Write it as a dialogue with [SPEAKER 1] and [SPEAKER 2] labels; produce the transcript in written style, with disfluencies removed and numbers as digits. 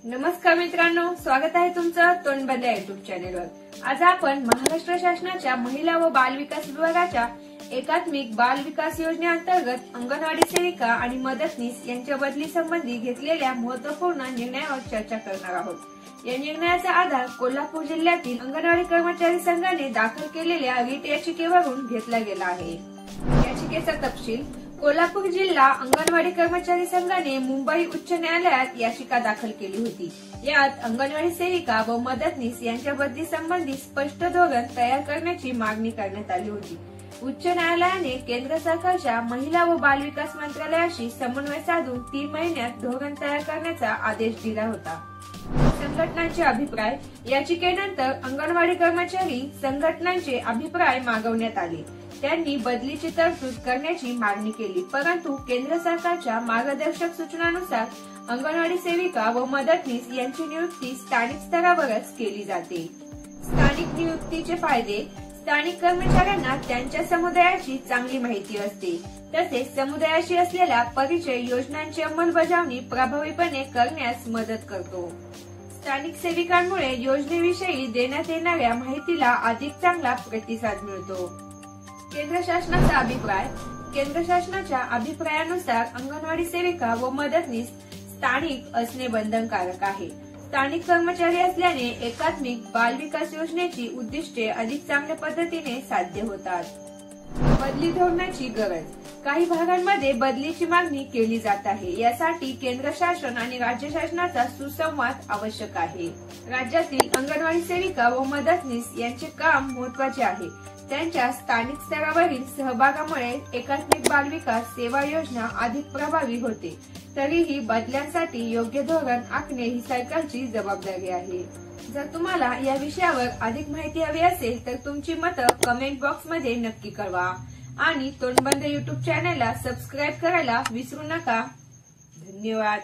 [SPEAKER 1] नमस्कार मित्रांनो, स्वागत आहे तुमचं तोंडबंद युट्यूब चॅनेलवर। आज आपण महाराष्ट्र शासनाच्या महिला व बाल विकास विभागाच्या एकात्मिक बाल विकास योजनेअंतर्गत अंगणवाडी सेविका आणि मदतनीस यांच्या बदली संबंधी घेतलेल्या महत्त्वपूर्ण निर्णयावर चर्चा करणार आहोत। या निर्णयाचा आधार कोल्हापूर जिल्ह्यातील अंगणवाडी कर्मचारी संघाने दाखल केलेल्या रिट याचिकेवरून घेतला गेला आहे। याचिकेचा तपशील: कोल्हापूर जिल्हा अंगणवाडी कर्मचारी संघाने मुंबई उच्च न्यायालयात याचिका दाखल केली होती। यात अंगणवाडी सेविका व मदतनीस यांच्या बदली संबंधी स्पष्ट धोरण तयार करण्याची मागणी करण्यात आली होती। उच्च न्यायालयाने केंद्र सरकारच्या महिला व बाल विकास मंत्रालयाशी समन्वय साधून 3 महिन्यात धोरण तयार करण्याचा आदेश दिला होता। संघटनांचे अभिप्राय: याचिकेनंतर अंगणवाडी कर्मचारी संघटनांचे अभिप्राय मागवण्यात आले। त्यांनी बदलीची तरतूद करण्याची मागणी केली, परंतु केंद्र सरकारच्या मार्गदर्शक सूचनांनुसार अंगणवाडी सेविका व मदतनीस यांची नियुक्ती स्थानिक स्तरावरच केली जाते। स्थानिक नियुक्तीचे फायदे: स्थानिक कर्मचाऱ्यांना त्यांच्या समुदायाची चांगली माहिती असते, तसेच समुदायाशी असलेला परिचय योजनांची अंमलबजावणी प्रभावीपणे करण्यास मदत करतो। स्थानिक सेविकांमुळे योजनेविषयी देण्यात येणाऱ्या माहितीला अधिक चांगला प्रतिसाद मिळतो। केंद्र शासनाचा अभिप्राय: केंद्र शासनाच्या अभिप्रायानुसार अंगणवाडी सेविका व मदतनीस स्थानिक असणे बंधनकारक आहे। स्थानिक कर्मचारी असल्याने एकात्मिक बाल विकास योजनेची उद्दिष्टे अधिक चांगल्या पद्धतीने साध्य होतात। बदली धोरणाची गरज: काही भागांमध्ये बदलीची मागणी केली जात आहे। यासाठी केंद्र शासन आणि राज्य शासनाचा सुसंवाद आवश्यक आहे। राज्यातील अंगणवाडी सेविका व मदतनीस यांचे काम महत्त्वाचे आहे। त्यांच्या स्थानिक स्तरावरील सहभागामुळे एकात्मिक बाल विकास सेवा योजना अधिक प्रभावी होते। तरीही बदल्यांसाठी योग्य धोरण आखणे ही सरकारची जबाबदारी आहे। जर तुम्हाला या विषयावर अधिक माहिती हवी असेल तर तुमची मतं कमेंट बॉक्स मध्ये नक्की कळवा आणि तोंडबंद युट्यूब चॅनेलला सबस्क्राईब करायला विसरू नका। धन्यवाद।